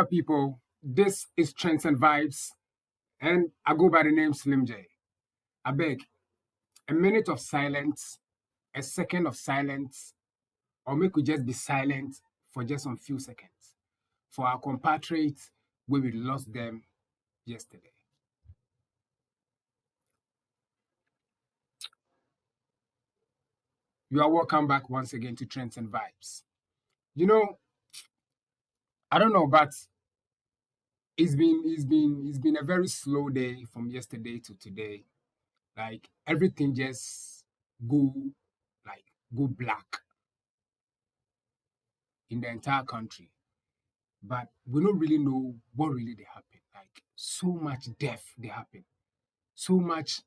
up, people? This is Trends and Vibes, and I go by the name Slim J. I beg, a minute of silence, a second of silence, or make we just be silent for just some few seconds for our compatriots where we lost them yesterday. You are welcome back once again to Trends and Vibes. You know, I don't know, but it's been a very slow day from yesterday to today. Like everything just go go black in the entire country. But we don't really know what really they happen. Like so much death they happen. So much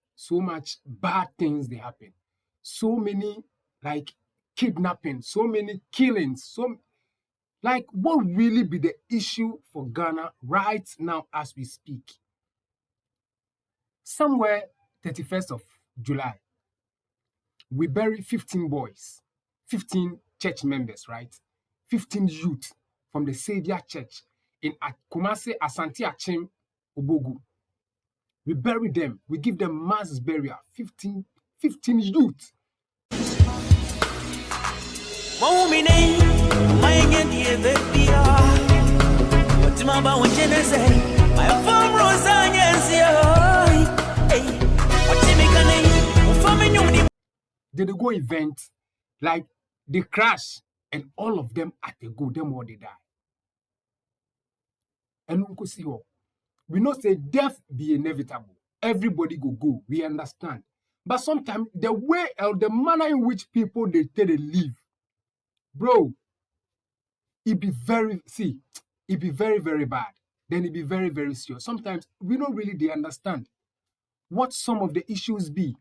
bad things they happen. So many like kidnapping, so many killings, like what really be the issue for Ghana right now as we speak? Somewhere 31st of July, we bury 15 boys, 15 church members, right? 15 youth from the Savior Church in Kumasi, Asante Achim, Obogu. We bury them. We give them mass burial. 15 youth. They go event, like they crash, and all of them at the go, them all they die. And we see what we know say death be inevitable. Everybody go. We understand. But sometimes the way or the manner in which people they live, bro, it be very very bad. Then it be very, very serious. Sometimes we don't really understand what some of the issues be.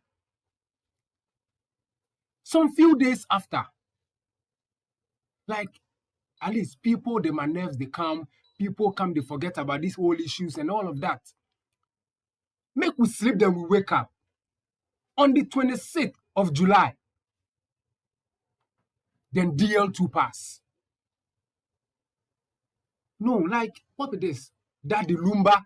Some few days after, like at least people, the nerves, they come, people come, they forget about these whole issues and all of that. Make we sleep, then we wake up. On the 26th of July, then DL2 pass. No, like, what is this? Daddy Lumba.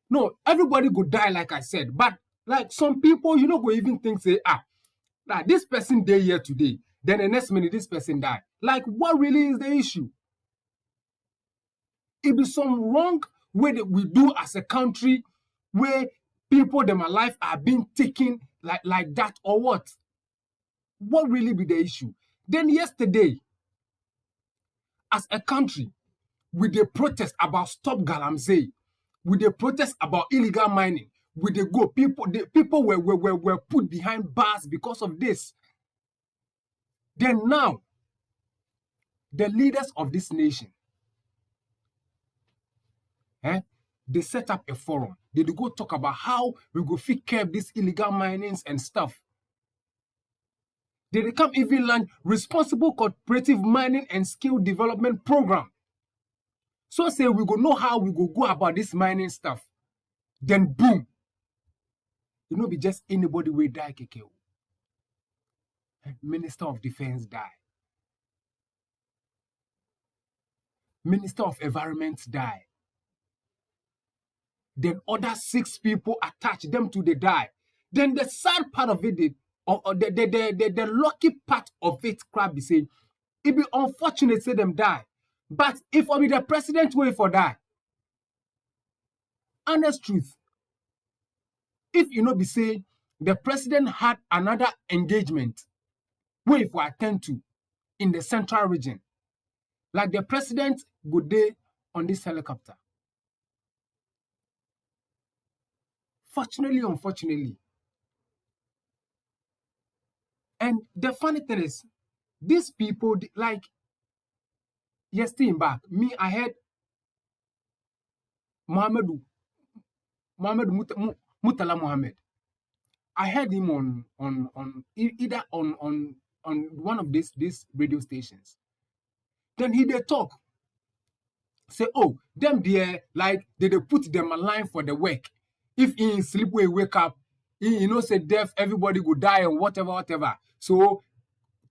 No, everybody go die, like I said. But like some people, go even think, say, like this person day here today, then the next minute this person die. Like, what really is the issue? It be some wrong way that we do as a country where people them alive are being taken like that, or what? What really be the issue? Then yesterday, as a country, with the protest about Stop Galamsey, with the protest about illegal mining, with the go, people were put behind bars because of this. Then now, the leaders of this nation, they set up a forum. They go talk about how we go fit curb these illegal minings and stuff. They come even launch responsible cooperative mining and skill development program. So say we go know how we go about this mining stuff. Then boom. Be just anybody will die, keke. Minister of Defense die. Minister of Environment die. Then other 6 people attach them to the die. Then the sad part of it, the lucky part of it, crap be saying, it be unfortunate say them die. But if I be the president wait for that, honest truth, if be say the president had another engagement, wait for attend to in the central region, Like the president go there on this helicopter. Fortunately, unfortunately. And the funny thing is, these people, like, yesterday back, me, I heard Muhammad Mutala Muhammad. I heard him on either on one of these radio stations. Then they talk. Say, oh, them there, like they put them aligned for the work. If in sleep we wake up, say death, everybody will die and whatever. So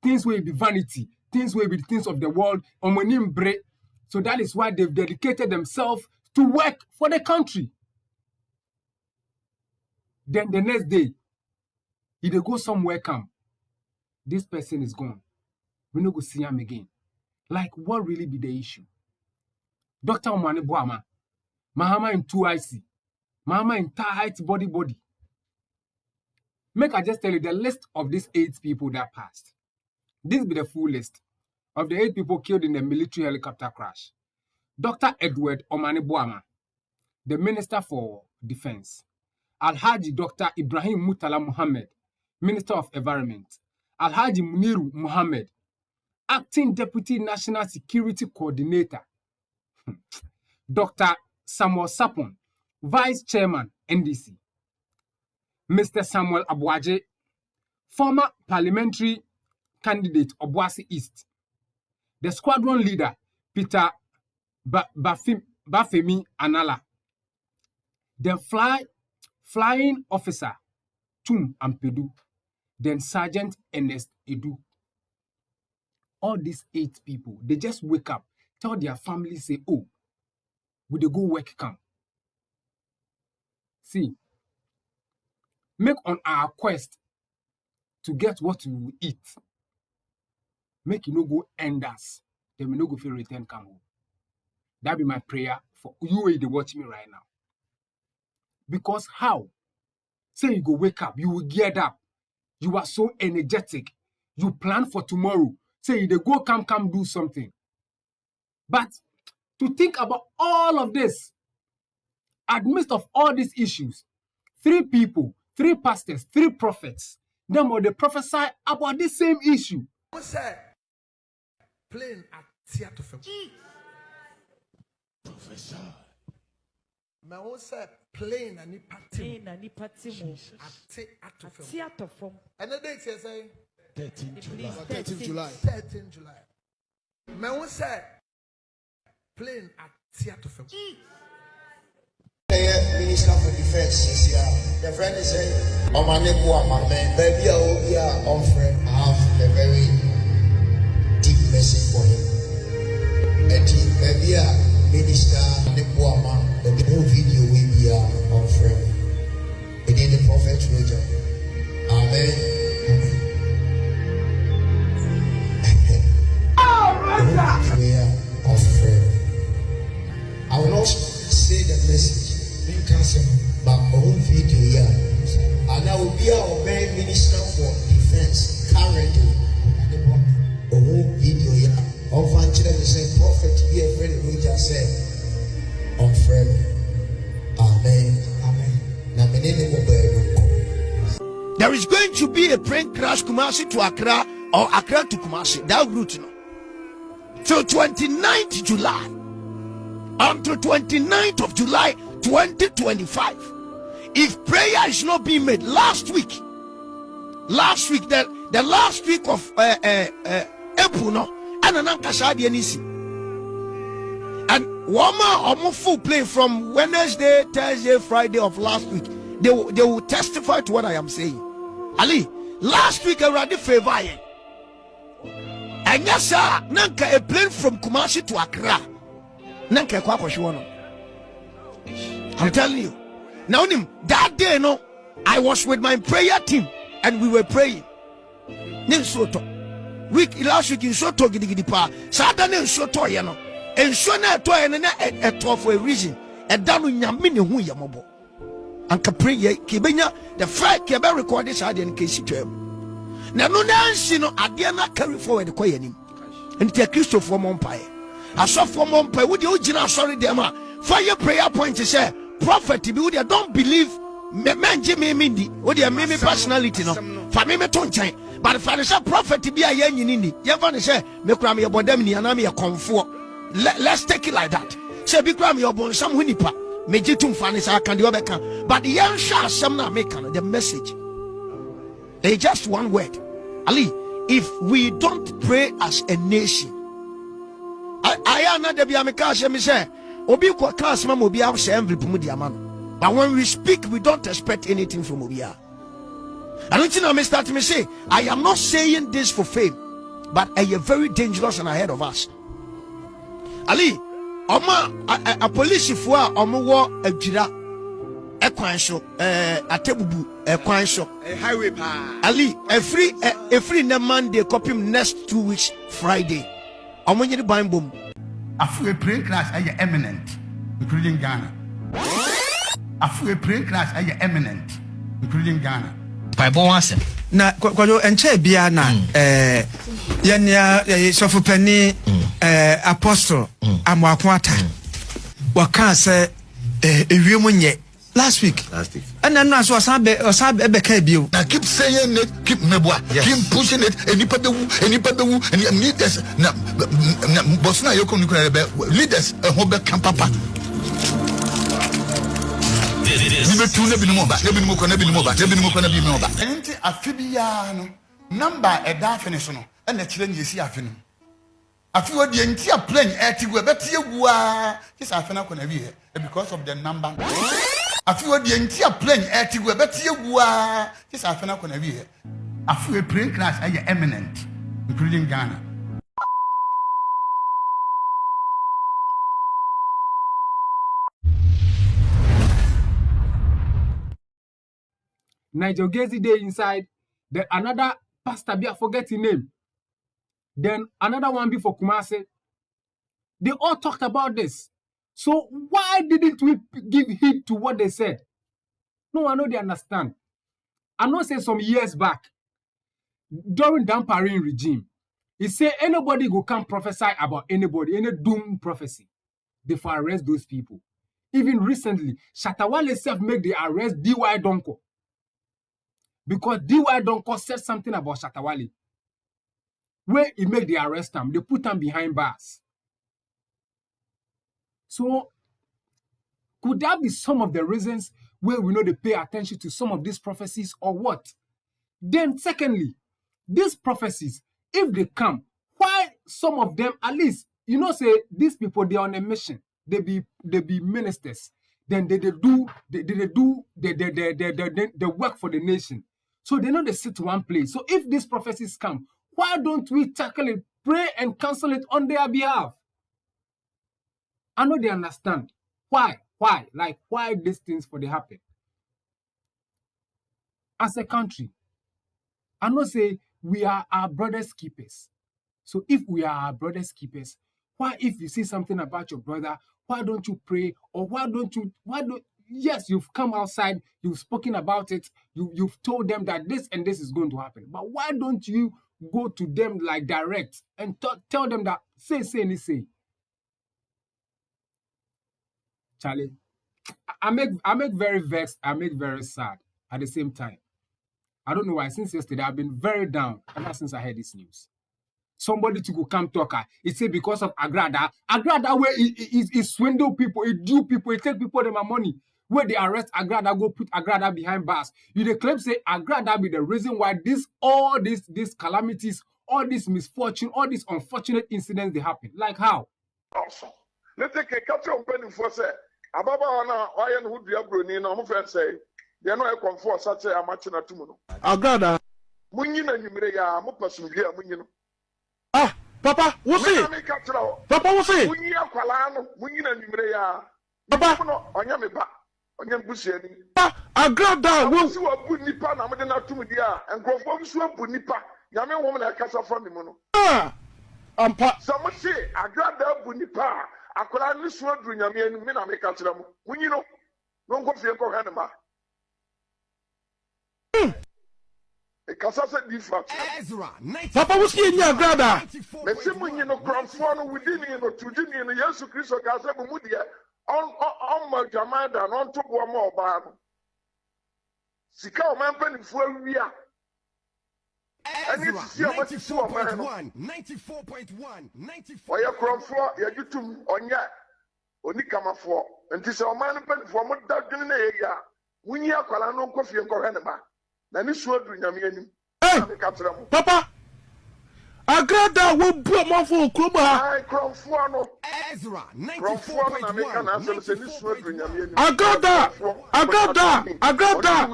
things will be vanity, things will be the things of the world. So that is why they've dedicated themselves to work for the country. Then the next day, if they go somewhere, this person is gone. We no go see him again. Like, what really be the issue? Dr. Omane Boama, Mahama in 2IC, Mahama in tight body. Make I just tell you the list of these 8 people that passed. This be the full list of the 8 people killed in the military helicopter crash. Dr. Edward Omane Boama, the Minister for Defense. Alhaji Dr. Ibrahim Mutala Muhammad, Minister of Environment. Alhaji Muniru Muhammad, Acting Deputy National Security Coordinator. Dr. Samuel Sapon, Vice Chairman, NDC. Mr. Samuel Abuaje, former parliamentary candidate of Obuasi East. The squadron leader, Peter Bafemi Anala. The flying officer, Tum Ampedu. Then Sergeant Ernest Edu. All these 8 people, they just wake up, tell their family, say, oh, would they go work camp? See, make on our quest to get what we will eat. Make you no go end us. Then we no go feel return come home. That be my prayer for you they watch me right now. Because how? Say you go wake up, you will get up. You are so energetic. You plan for tomorrow. Say they go come do something. But to think about all of this, amidst of all these issues, 3 people, 3 pastors, 3 prophets, them or they prophesy about the same issue. Playing at theater film. Professor. My own say playing a nipati at theater film. And the date say 13 July. 13 July. My own say playing at theater film. Minister for Defense this year. The friend is saying, Omane Boama, man, baby, I will be on friend. I have a very deep message for him. And he, baby, Minister Boama, the whole video will be on friend. And then the prophet Roger. Amen. We are on friend. I will not say the message. But our video here, and I will be our main minister for defense currently. Our video here, of the same prophet, be a friend who just said, on friend. Amen. There is going to be a plane crash Kumasi to Accra or Accra to Kumasi. That route, you know. Till 29th July. Until 29th of July 2025. If prayer is not being made, last week, the last week of April, no, and one full play from Wednesday, Thursday, Friday of last week. They will testify to what I am saying. Ali, last week I already favor. And yes, sir, nanka a plane from Kumasi to Accra. Nanka kwa kwashiwono. I'm telling you. Now, that day, no, I was with my prayer team and we were praying. Last week in Soto Gidigidipa, Saturday in Soto, you know, and Shona to a to for a reason, and down in Yamini who Yamobo. And Capri, Kibenya, the fact Keba recorded Saturday in case to him. Now, no dance, you know, I dare not carry forward the Koyanim and take Christopher Mompire. asofo mompa wo de ogina sorry dem a fire prayer point say prophet be wo de don't believe men me ndi wo de me personality no fa me to nchen but fa ne say prophet be a ye nyini ni ye fa ne say me kura me bodam ni ana me ye konfo. Let's take it like that. Say be kura me obon sam hu nipa me jitum fa ne say kan de obeka but the answer sam na make the message. They just one word. Ali, if we don't pray as a nation, I am not the Biamika, me say, Obi kwa class mam obi have say envelope mu dia man. But when we speak, we don't expect anything from Obia. I don't know me start me say, I am not saying this for fame, but I am very dangerous and ahead of us. Ali, Oma a police for Omo wo adwira ekwan so atebubu ekwan so highway pa Ali every na Monday copy next 2 weeks Friday Omo nyiri ban bom Afu prayer class are eminent including Ghana. Afu prayer class are eminent including Ghana. Bible wants na kwajo enche bia na yenya sofopani apostle amwakwata waka say ewiemu nye last week and then no so osabe ebeka bio na keep saying it keep mebwa keep pushing it enipa bewu and leaders na boss na yoko nukura be leaders ho be kan papa ni be tu na bi no ba Enti afibia no number e da finish no e na kire nyesi afi no afi wo de enti a plane e ti go be tie gua just afi na kona wie because of the number afi wo de enti a plane e ti go be tie gua just afi na kona wie afi prayer class are eminent including Ghana. Nigel Gezi day inside. Then another pastor be I forget his name. Then another one be for Kumasi. They all talked about this. So why didn't we give heed to what they said? No, I know they understand. I know say some years back, during Damparin regime, he said anybody who can prophesy about anybody, any doom prophecy, they for arrest those people. Even recently, Shatawale self make the arrest D.Y. Donko. Because D.Y. Donko said something about Shatawale. Where he make the arrest them, they put them behind bars. So, could that be some of the reasons where we know they pay attention to some of these prophecies or what? Then secondly, these prophecies, if they come, why some of them, at least, say these people, they're on a mission. They be ministers. Then they do the work for the nation. So they know they sit one place. So if these prophecies come, why don't we tackle it, pray and cancel it on their behalf? I know they understand. Why? Like, why these things for they happen? As a country, I know say we are our brother's keepers. So if we are our brother's keepers, why if you see something about your brother, why don't you pray? Or yes, you've come outside, you've spoken about it, you've told them that this and this is going to happen. But why don't you go to them like direct and tell them that say. Charlie, I make very vexed, I make very sad at the same time. I don't know why. Since yesterday, I've been very down ever since I heard this news. Somebody to go come talk. It say because of Agrada. Agrada where it swindle people, it do people, it take people them money. Where they arrest Agrada, go put Agrada behind bars. You the claim say Agrada be the reason why all these calamities, all this misfortune, all these unfortunate incidents they happen. Like how? Awesome. Let's take a capture on penny for say. Ababa na oyen who do broni na mo friend say. They no e comfort such a match na tumuno. Agrada. Munyi na nyumire ya mo pasumdua munyi no. Ah, Papa, what's it? Papa, what's it? Munyi akwala no, munyi na nyumire ya. Papa, no onya me ba. Onya busiani. Ah, Agrada, wo si wa bu nipa na mo de na tumudi a, enkrofo nso abu nipa. Nyame wo na kasa from me no. Ah, ampa. So mo say Agrada abu nipa, akwala ni so aduru nyame anu me na me ka kira mo. Munyi no. No nko fie nko hwe ne ma. kasa sɛ different. Papa wuski nya grada. Mesi mu nyi no kramfo no within no tudini no Yesu Kristo ka sɛ mu deɛ on ma jamada no on to bo ma oba no. Sika o man panifo awia. Ani sisi o ma sisi o ma no. 94.1 Oya kramfo ya jutum onya oni kamafo. Nti sɛ o man panifo mo da dwene na ye ya. Munyi akwala no nkofie nkɔhwɛ ne ba. Na ni so adu nyame anim. Hey, Papa, agrada wo bu amafo okromo ha. Ai kramfo no. Ezra agrada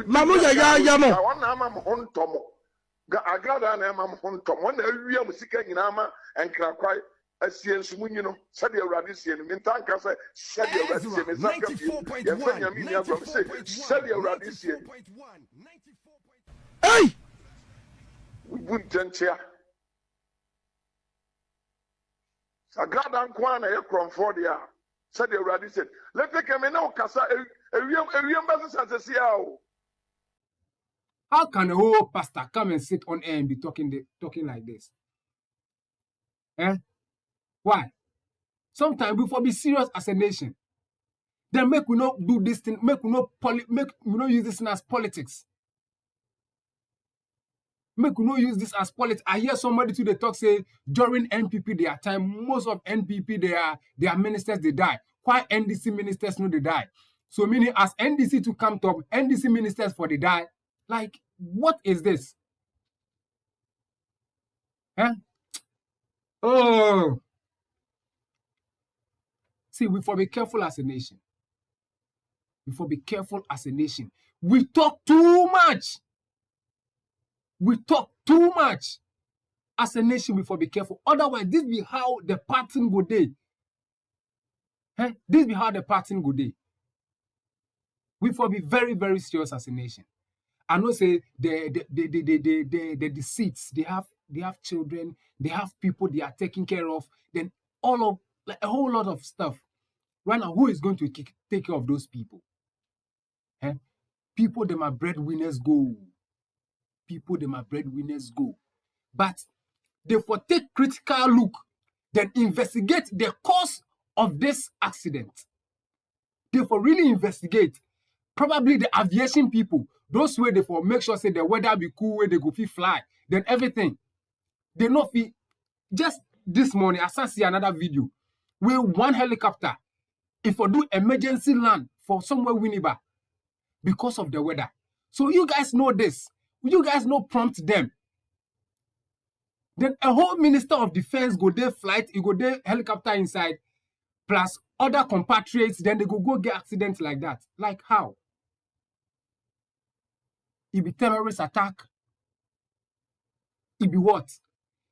manu ya no. Wana ama mo hontomo. Agrada na ama mo hontomo. Wana awia mo sika nyina ama enkrakwai asie nsumunyi no. Sade awurade sie no. Mintanka se sade awurade sie me saka. Ya fa nyame ni agwa se sade awurade sie. Hey! Buntentia. Agrada nkwa na ye kromfo dia. Said the already said, let me come now, Cassa, How can a whole pastor come and sit on air and be talking like this? Eh? Why? Sometimes before be serious as a nation. Then make we not do this thing, make we not use this thing as politics. Make we not use this as politics. I hear somebody today talk say during NPP their time, most of NPP their ministers they die. Why NDC ministers no they die? So meaning as NDC to come top, NDC ministers for they die. Like what is this? Huh? Oh, see, we for be careful as a nation. We for be careful as a nation. We talk too much. We talk too much. As a nation, we for be careful. Otherwise, this be how the pattern go day. Huh? This be how the pattern go day. We for be very, very serious as a nation. I know say the deceits, they have children, they have people they are taking care of, then all of like a whole lot of stuff. Right now, who is going to take care of those people? Huh? People, them are breadwinners go. People, them are breadwinners go. But they for take critical look, then investigate the cause of this accident. They for really investigate. Probably the aviation people, those way they for make sure say the weather be cool, where they go fly, then everything. They not feel. Just this morning, I saw see another video where one helicopter, if I do emergency land for somewhere Winneba because of the weather. So you guys know this. You guys know prompt them. Then a whole minister of defense go there flight, you go there helicopter inside, plus other compatriots, then they go get accidents like that. Like how? It be terrorist attack. It be what?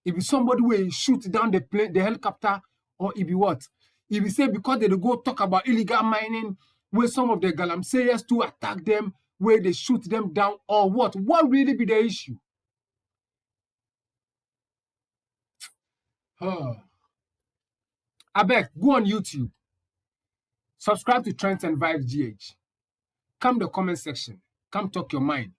It be somebody will shoot down the plane, the helicopter, or it be what? It be say because they go talk about illegal mining, where some of the galamseyers to attack them, where they shoot them down, or what? What really be the issue? I beg, go on YouTube. Subscribe to Trends and Vibes GH. Come the comment section. Come talk your mind.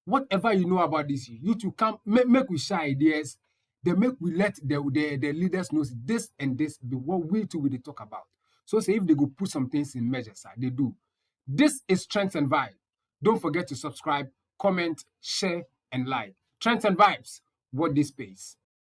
Whatever you know about this, you two come make we share ideas. Then make we let the leaders know this and this be what we two will talk about. So say if they go put some things in measures, they do. This is Trends and Vibes. Don't forget to subscribe, comment, share, and like. Trends and Vibes. What this space.